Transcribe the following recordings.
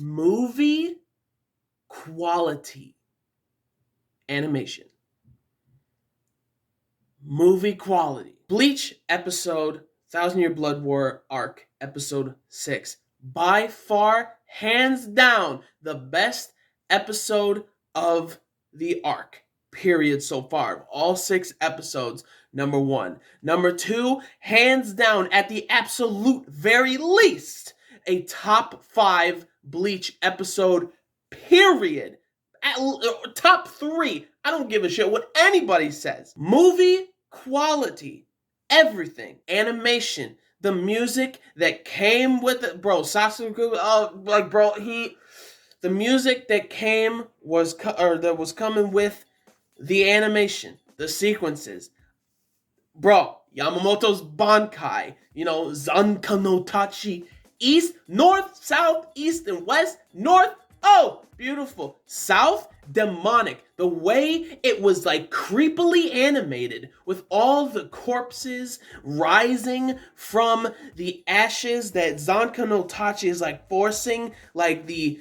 movie quality animation. Movie quality. Bleach episode 1000 Year Blood War arc episode 6. By far, hands down, the best episode of the arc. Period so far. All 6 episodes, number 1. Number 2, hands down, at the absolute very least, a top 5 Bleach episode, period. Top 3. I don't give a shit what anybody says. Movie quality. Everything. Animation. The music that came with it. Bro, Sasuke, the music that came that was coming with the animation. The sequences. Bro, Yamamoto's Bankai. Zanka no Tachi. East, north, south, east, and west. North, oh, beautiful. South, demonic. The way it was like creepily animated with all the corpses rising from the ashes that Zanka no Tachi is like forcing, like the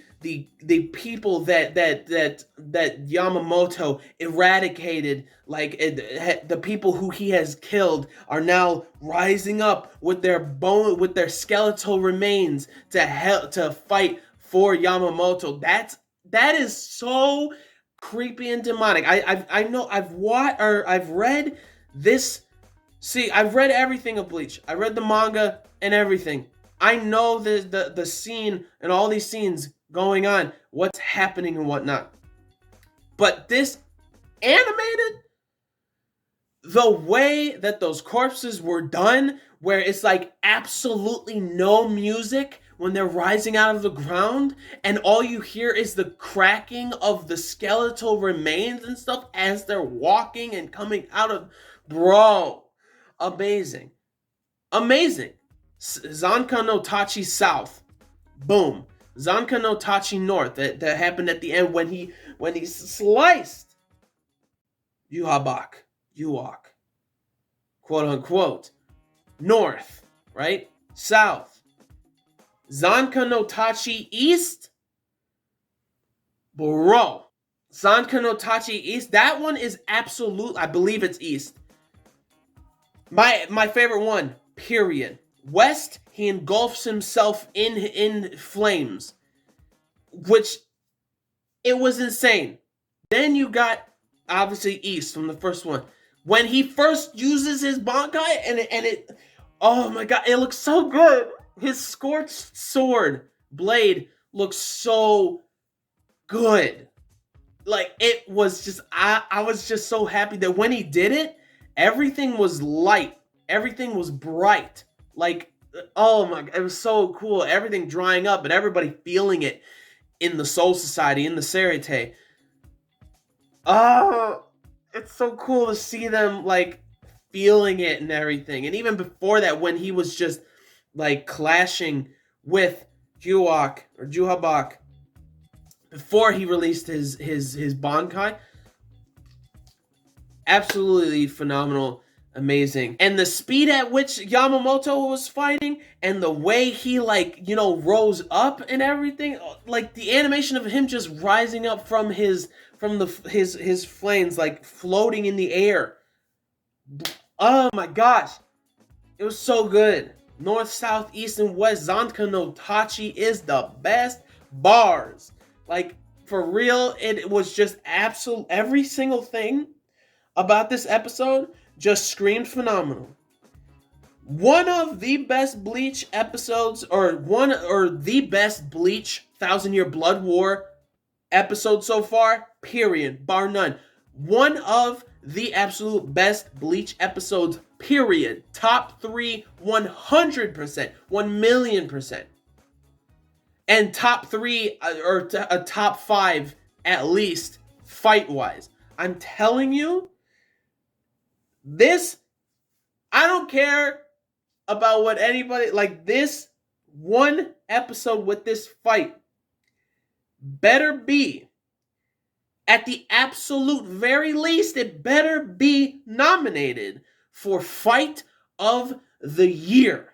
people that Yamamoto eradicated, like the people who he has killed are now rising up with their skeletal remains to fight for Yamamoto. That is so creepy and demonic. I know I've read this. See, I've read everything of Bleach. I read the manga and everything. I know the scene and all these scenes going on, what's happening and whatnot. But this animated, the way that those corpses were done, where it's like absolutely no music when they're rising out of the ground, and all you hear is the cracking of the skeletal remains and stuff as they're walking and coming out of, bro, amazing. Zanka no Tachi South, boom. Zanka no Tachi North, that happened at the end when he sliced Yuhabak, quote unquote, north, right? South. Zanka no Tachi East, bro. Zanka no Tachi East, that one is absolute, I believe it's East. My favorite one, period. West, he engulfs himself in flames, which it was insane. Then you got obviously East from the first one. When he first uses his Bankai and it oh my god, it looks so good. His scorched sword blade looks so good. Like, it was just, I was just so happy that when he did it, everything was light. Everything was bright. Like, oh my god, it was so cool. Everything drying up, but everybody feeling it in the Soul Society, in the Serite. Oh, it's so cool to see them, like, feeling it and everything. And even before that, when he was just, like, clashing with Juhabak, before he released his Bankai, absolutely phenomenal, amazing. And the speed at which Yamamoto was fighting, and the way he, like, rose up and everything, like the animation of him just rising up from his flames, like floating in the air. Oh my gosh, it was so good. North, south, east, and west. Zanka no Tachi is the best bars. Like, for real, it was just absolute. Every single thing about this episode just screamed phenomenal. One of the best Bleach episodes, or the best Bleach 1000 Year Blood War episode so far, period, bar none. One of the absolute best Bleach episodes, period. Top 3, 100%, 1,000,000%. And top 3, or a top 5 at least, fight-wise. I'm telling you, this, I don't care about what anybody, like, this one episode with this fight better be, at the absolute very least, it better be nominated for Fight of the Year.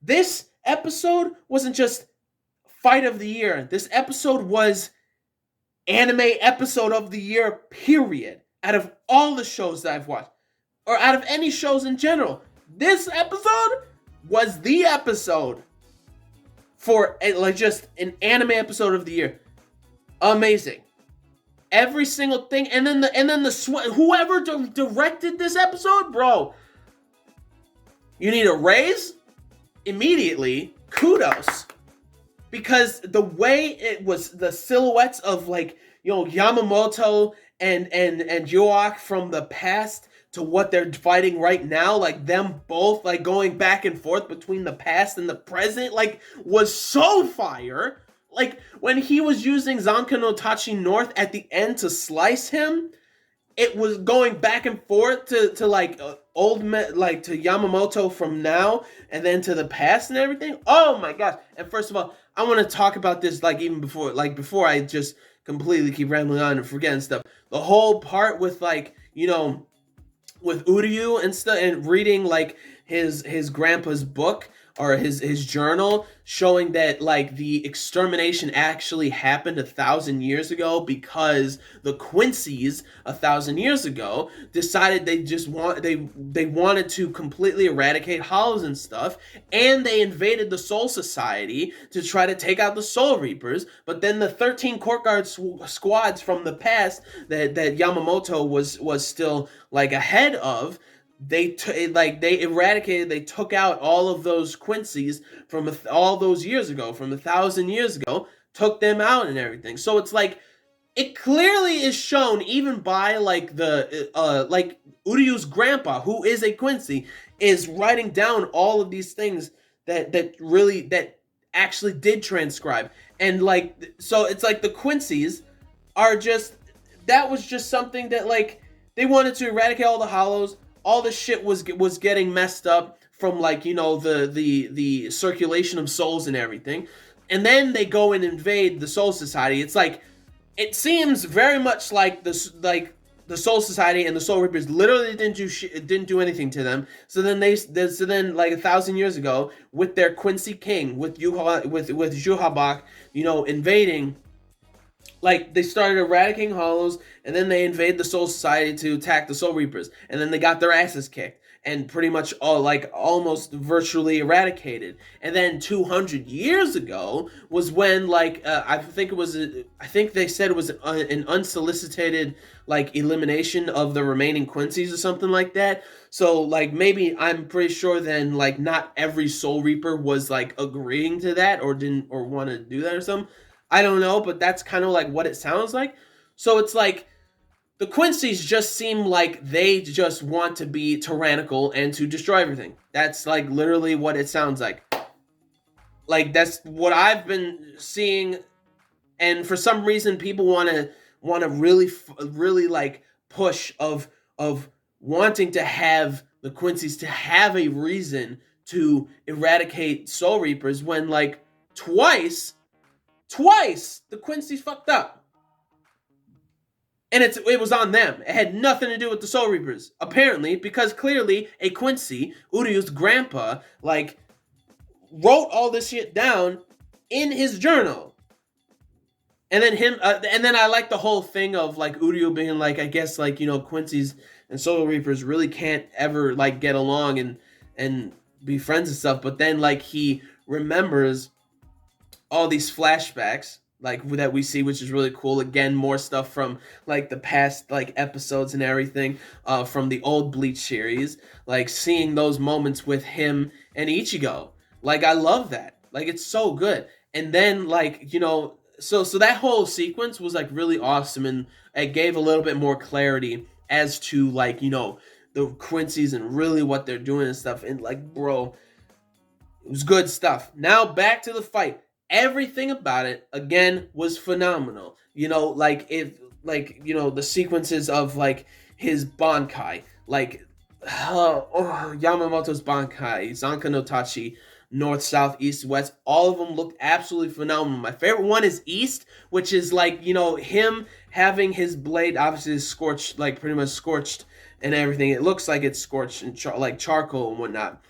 This episode wasn't just fight of the year. This episode was anime episode of the year, period. Out of all the shows that I've watched, or out of any shows in general, this episode was the episode for like just an anime episode of the year. Amazing. Every single thing, and then whoever directed this episode, bro, you need a raise immediately. Kudos. Because the way it was, the silhouettes of like, you know, Yamamoto and Yoak from the past to what they're fighting right now, like them both like going back and forth between the past and the present, like was so fire. Like when he was using Zanka no Tachi North at the end to slice him, it was going back and forth to like like to Yamamoto from now and then to the past and everything. Oh my gosh. And first of all, I want to talk about this like even before I just completely keep rambling on and forgetting stuff. The whole part with like, you know, with Uryu and stuff, and reading like his grandpa's book or his journal, showing that like the extermination actually happened 1,000 years ago because the Quincy's 1,000 years ago decided they wanted to completely eradicate hollows and stuff, and they invaded the Soul Society to try to take out the Soul Reapers. But then the 13 court guard squads from the past that Yamamoto was still like ahead of, they eradicated, they took out all of those Quincy's from all those years ago, from 1,000 years ago, took them out and everything. So it's like, it clearly is shown even by like the like Uryu's grandpa, who is a Quincy, is writing down all of these things that actually did transcribe. And like, so it's like the Quincy's are just, that was just something that like they wanted to eradicate all the hollows. All the shit was getting messed up from like, you know, the circulation of souls and everything. And then they go and invade the Soul Society. It's like, it seems very much like the Soul Society and the Soul Reapers literally didn't do anything to them. So then like 1,000 years ago, with their Quincy King, with Juhabak, you know, invading, like they started eradicating hollows, and then they invade the Soul Society to attack the Soul Reapers, and then they got their asses kicked and pretty much all like almost virtually eradicated. And then 200 years ago was when like I think they said it was an unsolicited like elimination of the remaining Quincy's or something like that. So like maybe, I'm pretty sure then like not every Soul Reaper was like agreeing to that or didn't or want to do that or something. I don't know, but that's kind of like what it sounds like. So it's like the Quincy's just seem like they just want to be tyrannical and to destroy everything. That's like literally what it sounds like. Like that's what I've been seeing, and for some reason people want to really like push of wanting to have the Quincy's to have a reason to eradicate Soul Reapers when like twice the Quincy's fucked up. And it was on them. It had nothing to do with the Soul Reapers, apparently, because clearly a Quincy, Uryu's grandpa, like wrote all this shit down in his journal. And then I like the whole thing of like Uryu being like, I guess like, you know, Quincy's and Soul Reapers really can't ever like get along and be friends and stuff, but then like he remembers all these flashbacks like that we see, which is really cool. Again, more stuff from like the past like episodes and everything from the old Bleach series, like seeing those moments with him and Ichigo. Like I love that. Like it's so good. And then like, you know, so that whole sequence was like really awesome, and it gave a little bit more clarity as to like, you know, the Quincy's and really what they're doing and stuff. And like, bro, it was good stuff. Now back to the fight. Everything about it again was phenomenal. You know, like you know, the sequences of like his Bankai, like Yamamoto's Bankai, Zanka no Tachi, north, south, east, west, all of them looked absolutely phenomenal. My favorite one is east, which is like, you know, him having his blade obviously scorched, like pretty much scorched and everything. It looks like it's scorched and like charcoal and whatnot.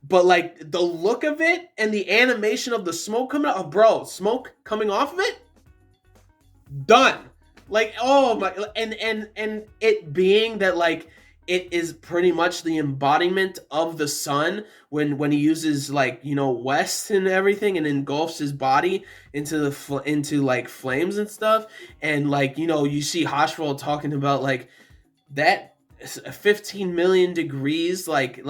But like the look of it and the animation of the smoke coming out, oh, bro, smoke coming off of it, done. Like, oh my, and it being that like it is pretty much the embodiment of the sun when he uses like, you know, west and everything and engulfs his body into into like flames and stuff. And like, you know, you see Hoshwell talking about like that 15 million degrees, like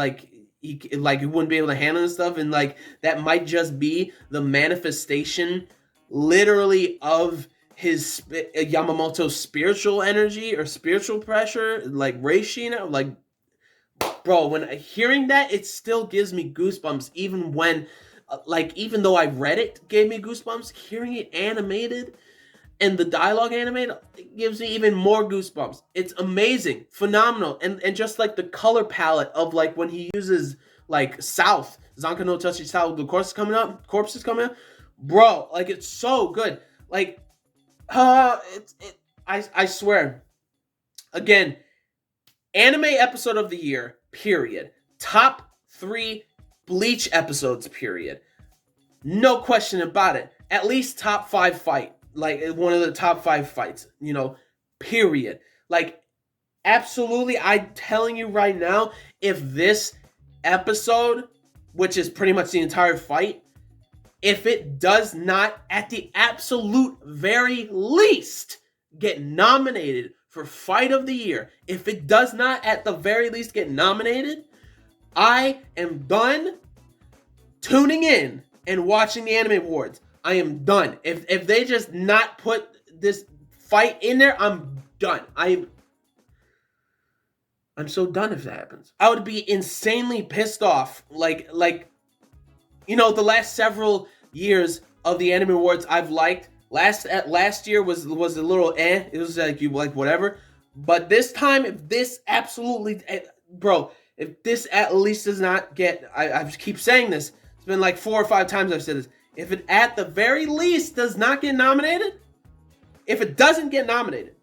he wouldn't be able to handle this stuff, and like that might just be the manifestation literally of his Yamamoto's spiritual energy or spiritual pressure, like reishi. Like, bro, when hearing that, it still gives me goosebumps, even when like, even though I read it gave me goosebumps, hearing it animated and the dialogue animated gives me even more goosebumps. It's amazing, phenomenal, and just like the color palette of like when he uses like South, Zanka no Tachi South, the corpse is coming up, bro. Like, it's so good. Like, I swear, again, anime episode of the year, period. Top 3 Bleach episodes, period. No question about it. At least top 5 fight. Like, one of the top 5 fights, you know, period. Like, absolutely, I'm telling you right now, if this episode, which is pretty much the entire fight, if it does not, at the absolute very least, get nominated for Fight of the Year, if it does not, at the very least, get nominated, I am done tuning in and watching the Anime Awards. I am done. If they just not put this fight in there, I'm done. I'm so done if that happens. I would be insanely pissed off. Like, you know, the last several years of the Anime Awards I've liked. Last year was a little It was like, you like whatever. But this time, if this absolutely, bro, if this at least does not get, I keep saying this. It's been like 4 or 5 times I've said this. If it at the very least does not get nominated, if it doesn't get nominated,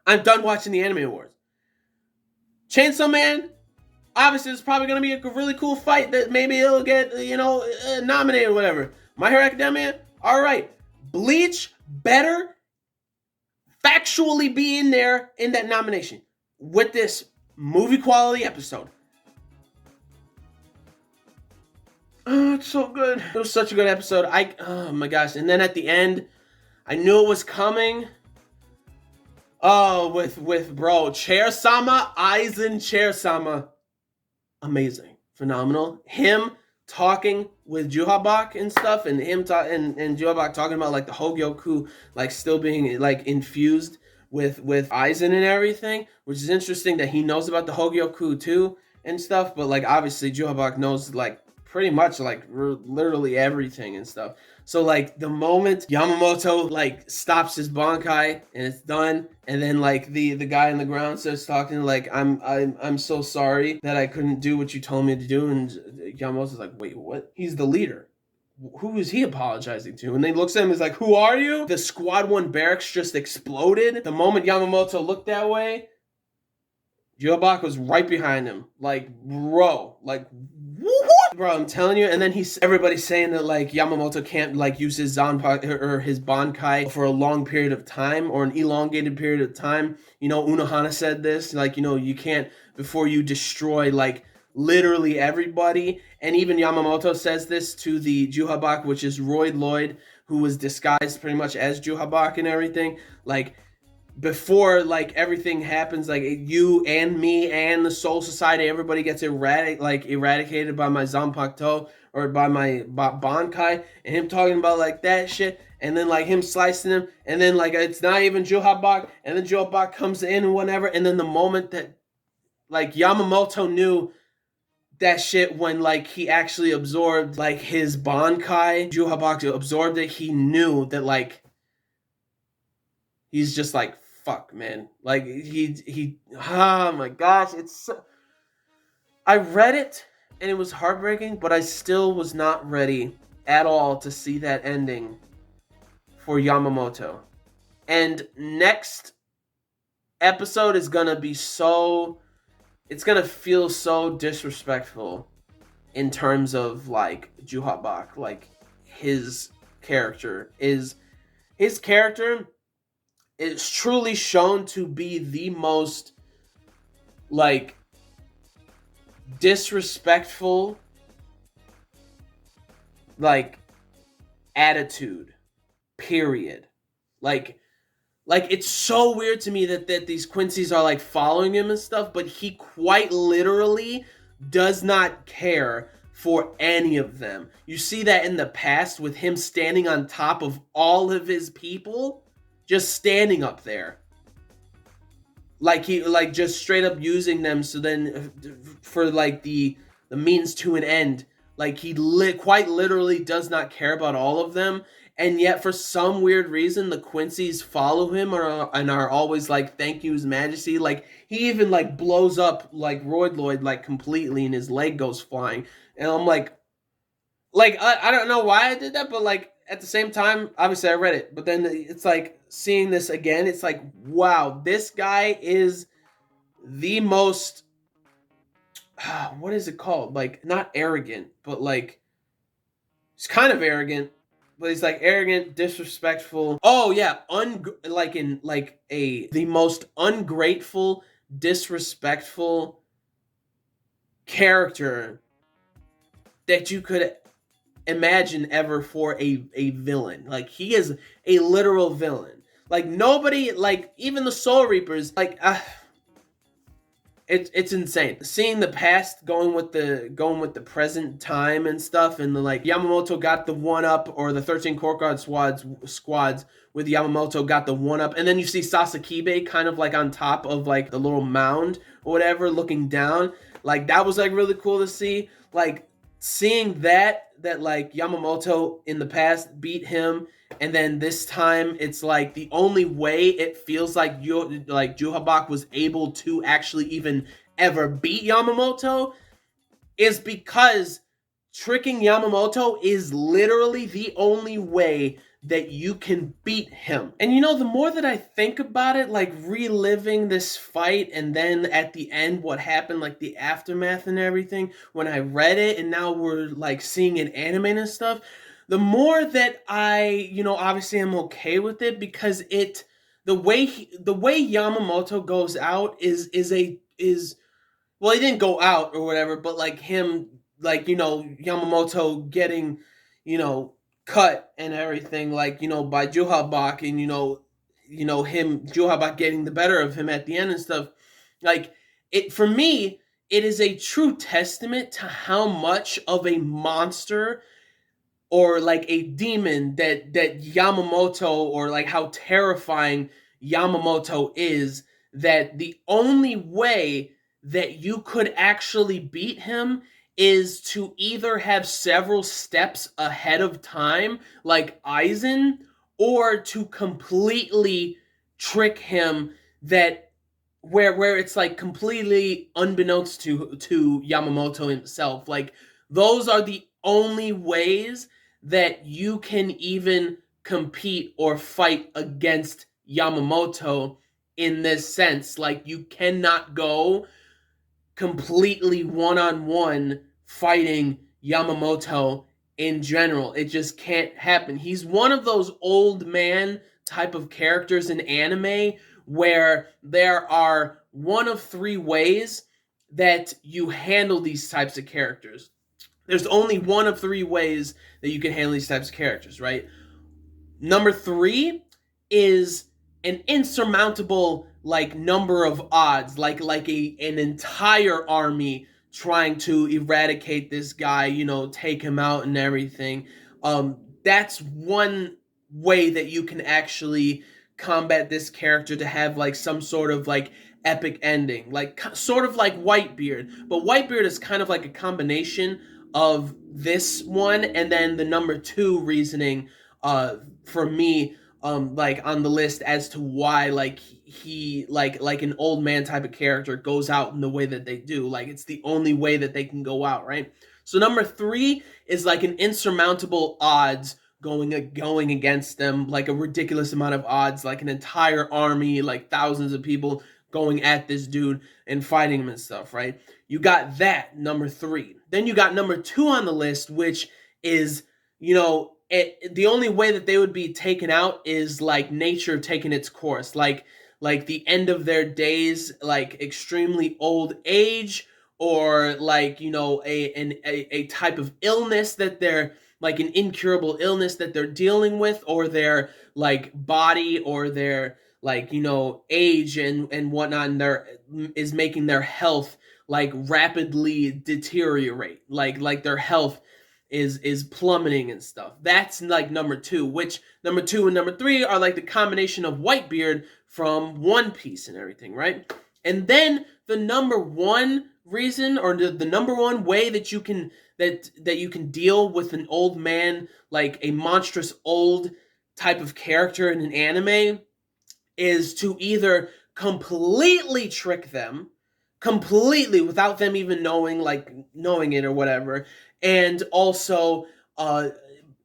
I'm done watching the Anime Awards. Chainsaw Man, obviously, it's probably going to be a really cool fight that maybe it'll get, you know, nominated or whatever. My Hero Academia, all right. Bleach better factually be in there in that nomination with this movie quality episode. Oh, it's so good. It was such a good episode. Oh my gosh. And then at the end, I knew it was coming. Oh, with bro, Chair-sama, Aizen Chair-sama. Amazing. Phenomenal. Him talking with Juhabak and stuff, and him and Juhabak talking about like the Hogyoku like still being like infused with Aizen and everything, which is interesting that he knows about the Hogyoku too and stuff, but like obviously Juhabak knows like pretty much like literally everything and stuff. So like the moment Yamamoto like stops his Bankai and it's done, and then like the guy on the ground starts talking like I'm so sorry that I couldn't do what you told me to do, and Yamamoto's like, wait, what? He's the leader. Who is he apologizing to? And then he looks at him and is like, who are you? The Squad 1 barracks just exploded. The moment Yamamoto looked that way, Juhabak was right behind him. Like, bro, like, what? Bro, I'm telling you. And then everybody's saying that like Yamamoto can't like use his Zanpakuto or his Bankai for a long period of time or an elongated period of time. You know, Unohana said this, like, you know, you can't, before you destroy like literally everybody. And even Yamamoto says this to the Juhabak, which is Royd Lloyd, who was disguised pretty much as Juhabak and everything. Like, before like everything happens, like you and me and the Soul Society, everybody gets eradicated by my Zanpakuto or by my Bankai, and him talking about like that shit, and then like him slicing him, and then like it's not even Juhabak, and then Juhabak comes in and whatever, and then the moment that like Yamamoto knew that shit when like he actually absorbed like his Bankai, Juhabak absorbed it, he knew that like he's just like, fuck, man. Like, oh my gosh, it's so... I read it, and it was heartbreaking, but I still was not ready at all to see that ending for Yamamoto. And next episode is gonna be so... It's gonna feel so disrespectful in terms of like Juhabak, like his character is truly shown to be the most like disrespectful like attitude, period. like it's so weird to me that these Quincy's are like following him and stuff, but he quite literally does not care for any of them. You see that in the past with him standing on top of all of his people, just standing up there. Like he like just straight up using them, so then for like the means to an end. Like he quite literally does not care about all of them, and yet for some weird reason the Quincy's follow him and are always like, thank you, His Majesty. Like he even like blows up like Royd Lloyd like completely and his leg goes flying. And I'm like I don't know why I did that, but like at the same time, obviously I read it, but then it's like seeing this again, it's like, wow, this guy is the most what is it called? Like not arrogant, but like he's kind of arrogant, but he's like arrogant, disrespectful. Oh yeah, like in like a the most ungrateful, disrespectful character that you could imagine ever for a villain. Like he is a literal villain. Like nobody, like even the Soul Reapers, like it's insane. Seeing the past going with the present time and stuff, and the like Yamamoto got the one up, or the 13 Court Guard squads with Yamamoto got the one up, and then you see Sasakibe kind of like on top of like the little mound or whatever, looking down. Like that was like really cool to see. Like seeing that like Yamamoto in the past beat him, and then this time it's like the only way it feels like Juhabak was able to actually even ever beat Yamamoto is because tricking Yamamoto is literally the only way that you can beat him. And you know, the more that I think about it, like reliving this fight, and then at the end what happened, like the aftermath and everything, when I read it and now we're like seeing it animated and stuff, the more that I, you know, obviously I'm okay with it, because the way Yamamoto goes out is well, he didn't go out or whatever, but like him, like, you know, Yamamoto getting, you know, cut and everything, like, you know, by Juhabak, and him, Juhabak getting the better of him at the end and stuff. Like it, for me, it is a true testament to how much of a monster or like a demon that Yamamoto, or like how terrifying Yamamoto is, that the only way that you could actually beat him is to either have several steps ahead of time like Aizen, or to completely trick him, that where it's like completely unbeknownst to Yamamoto himself. Like those are the only ways that you can even compete or fight against Yamamoto in this sense. Like you cannot go completely one-on-one fighting Yamamoto in general. It just can't happen. He's one of those old man type of characters in anime where there are one of three ways that you handle these types of characters. There's only one of three ways that you can handle these types of characters, right? Number three is an insurmountable like number of odds, like an entire army trying to eradicate this guy, you know, take him out and everything. That's one way that you can actually combat this character to have like some sort of like epic ending, like sort of like Whitebeard. But Whitebeard is kind of like a combination of this one and then the number two reasoning for me, like on the list as to why like he like an old man type of character goes out in the way that they do. Like it's the only way that they can go out, right? So number three is like an insurmountable odds going against them, like a ridiculous amount of odds, like an entire army, like thousands of people going at this dude and fighting him and stuff, right? You got that, number three. Then you got number 2 on the list, which is, the only way that they would be taken out is like nature taking its course, like the end of their days, like extremely old age, or like a type of illness that they're like an incurable illness that they're dealing with, or their like body or their like age and whatnot, and their is making their health like rapidly deteriorate, like their health is plummeting and stuff. That's like number 2, which number 2 and number 3 are like the combination of Whitebeard from One Piece and everything, right? And then the number 1 reason, or the number 1 way that you can that you can deal with an old man, like a monstrous old type of character in an anime, is to either completely trick them, completely without them even knowing it or whatever, and also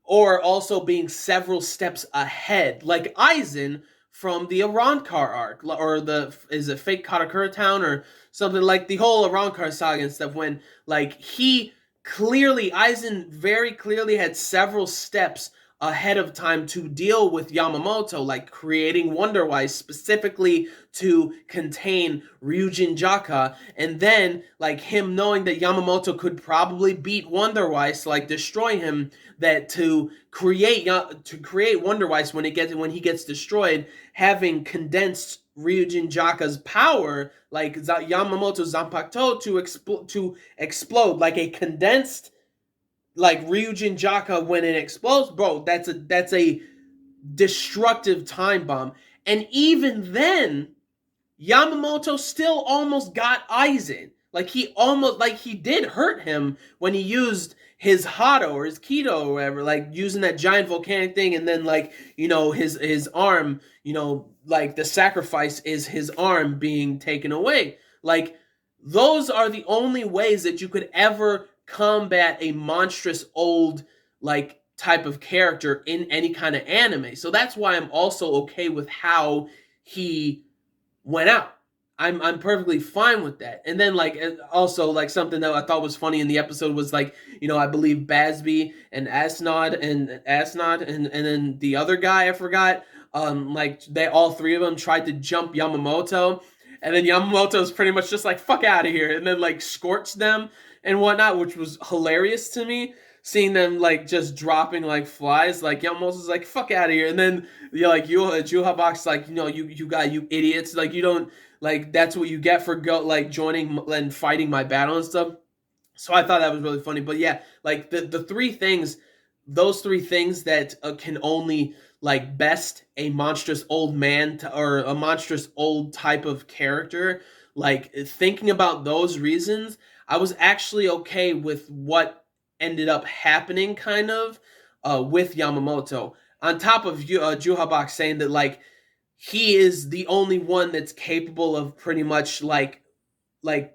or also being several steps ahead, like Aizen from the Arrancar arc, or is it Fake Katakura Town or something, like the whole Arrancar saga and stuff, when like Aizen very clearly had several steps ahead of time to deal with Yamamoto, like creating Wonder Weiss specifically to contain Ryujin Jaka, and then like him knowing that Yamamoto could probably beat Wonder Weiss, like destroy him, that to create Wonder Weiss when he gets destroyed, having condensed Ryujin Jaka's power, like Yamamoto's Zanpakuto, to explode like a condensed like Ryujin Jaka when it explodes, bro. That's a destructive time bomb. And even then, Yamamoto still almost got Aizen. Like he did hurt him when he used his Hado or his Kido or whatever, like using that giant volcanic thing, and then like his arm, like the sacrifice is his arm being taken away. Like those are the only ways that you could ever combat a monstrous old like type of character in any kind of anime. So that's why I'm also okay with how he went out. I'm perfectly fine with that. And then like also like something that I thought was funny in the episode was like, I believe Basby and Asnod and then the other guy I forgot, like they all 3 of them tried to jump Yamamoto, and then Yamamoto's pretty much just like fuck out of here, and then like scorched them and whatnot, which was hilarious to me, seeing them like just dropping like flies. Like Yamamoto's like fuck out of here, and then Juhabak's like, you idiots, like you don't, like that's what you get for joining and fighting my battle and stuff. So I thought that was really funny. But yeah, like the 3 things, those 3 things that can only like best a monstrous old man or a monstrous old type of character, like thinking about those reasons, I was actually okay with what ended up happening kind of with Yamamoto. On top of Juhabak saying that like he is the only one that's capable of pretty much like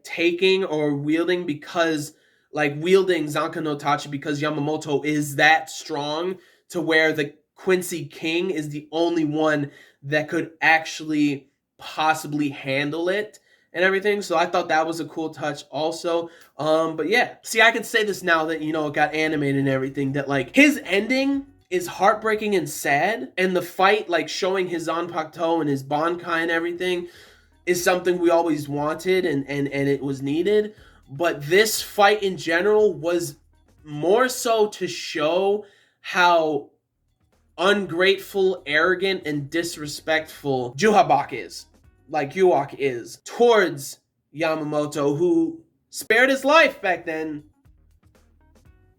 taking or wielding Zanka no Tachi, because Yamamoto is that strong to where the Quincy King is the only one that could actually possibly handle it and everything. So I thought that was a cool touch also. But yeah, see, I can say this now that it got animated and everything, that like his ending is heartbreaking and sad, and the fight, like showing his Zanpakuto and his Bankai and everything, is something we always wanted and it was needed. But this fight in general was more so to show how ungrateful, arrogant, and disrespectful Juhabak is, like Yuak is, towards Yamamoto, who spared his life back then,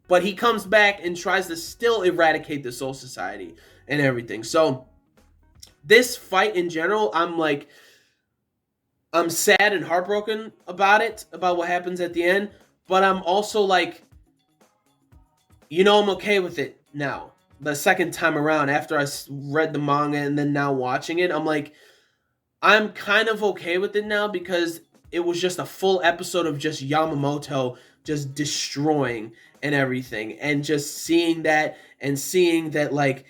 but he comes back and tries to still eradicate the Soul Society and everything. So this fight in general, I'm sad and heartbroken about it, about what happens at the end, but I'm also like, I'm okay with it now. The second time around, after I read the manga and then now watching it, I'm like, I'm kind of okay with it now, because it was just a full episode of just Yamamoto just destroying and everything, and just seeing that like,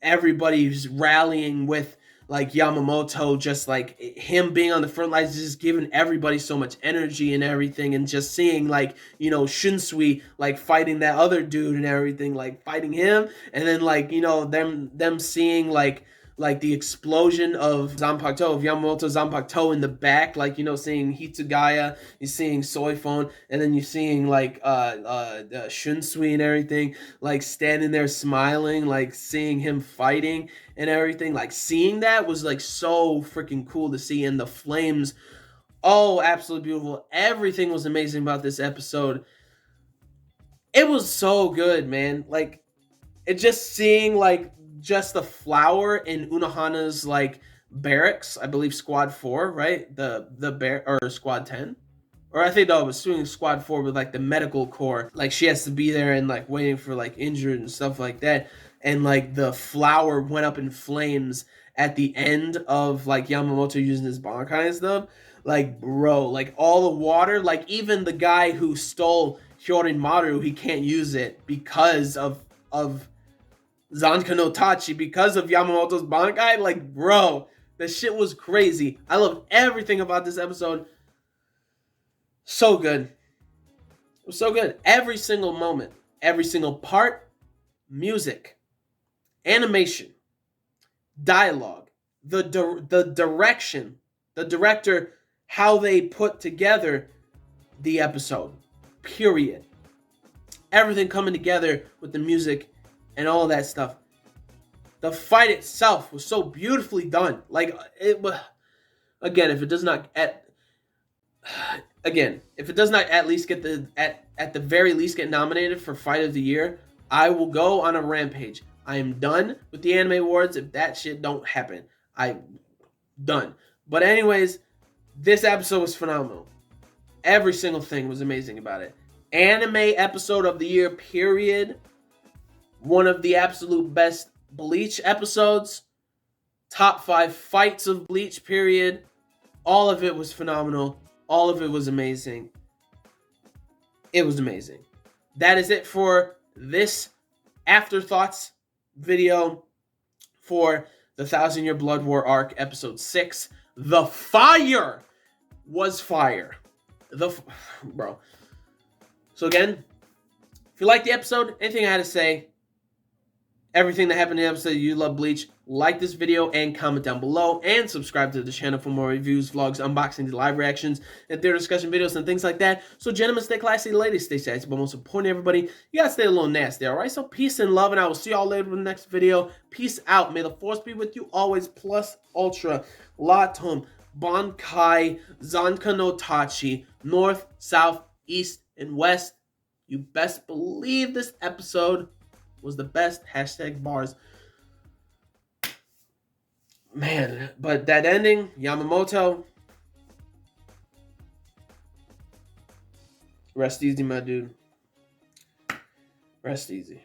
everybody's rallying with like Yamamoto, just like him being on the front lines, just giving everybody so much energy and everything, and just seeing like, you know, Shunsui like fighting that other dude and everything, like fighting him, and then like, you know, them seeing like the explosion of Zanpakuto, of Yamamoto Zanpakuto in the back, like, you know, seeing Hitsugaya, you're seeing Soifon, and then you're seeing like Shunsui and everything, like standing there smiling, like seeing him fighting and everything, like seeing that was like so freaking cool to see. And the flames, oh, absolutely beautiful. Everything was amazing about this episode. It was so good, man. Like, it just seeing like just the flower in Unohana's like barracks, I believe squad 4, right? The bear, or squad 10. Or I think, no, it was doing squad 4 with like the medical corps. Like, she has to be there and like waiting for like injured and stuff like that. And like the flower went up in flames at the end of like Yamamoto using his Bankai and stuff. Like, bro, like all the water, like even the guy who stole Hyorin Maru, he can't use it because of Zanka no Tachi, because of Yamamoto's Bankai. Like, bro, that shit was crazy. I love everything about this episode. So good. It was so good. Every single moment, every single part, music, animation, dialogue, the direction, the director, how they put together the episode, period. Everything coming together with the music and all that stuff. The fight itself was so beautifully done. Like, it was, again, if it does not at least get at the very least get nominated for Fight of the Year, I will go on a rampage. I am done with the anime awards if that shit don't happen. I done. But anyways, this episode was phenomenal. Every single thing was amazing about it. Anime episode of the year, period. One of the absolute best Bleach episodes. Top 5 fights of Bleach, period. All of it was phenomenal. All of it was amazing. It was amazing. That is it for this Afterthoughts video for the 1,000-Year Blood War arc, episode 6. The fire was fire. Bro. So again, if you liked the episode, anything I had to say, everything that happened in the episode, you love Bleach, like this video and comment down below, and subscribe to the channel for more reviews, vlogs, unboxings, live reactions, and theater discussion videos and things like that. So gentlemen, stay classy, ladies, stay sexy, but most importantly, everybody, you gotta stay a little nasty, alright? So peace and love, and I will see y'all later in the next video. Peace out. May the force be with you always, plus ultra, latum, bankai, zanka no tachi, north, south, east, and west. You best believe this episode was the best. Hashtag bars. Man, but that ending, Yamamoto. Rest easy, my dude. Rest easy.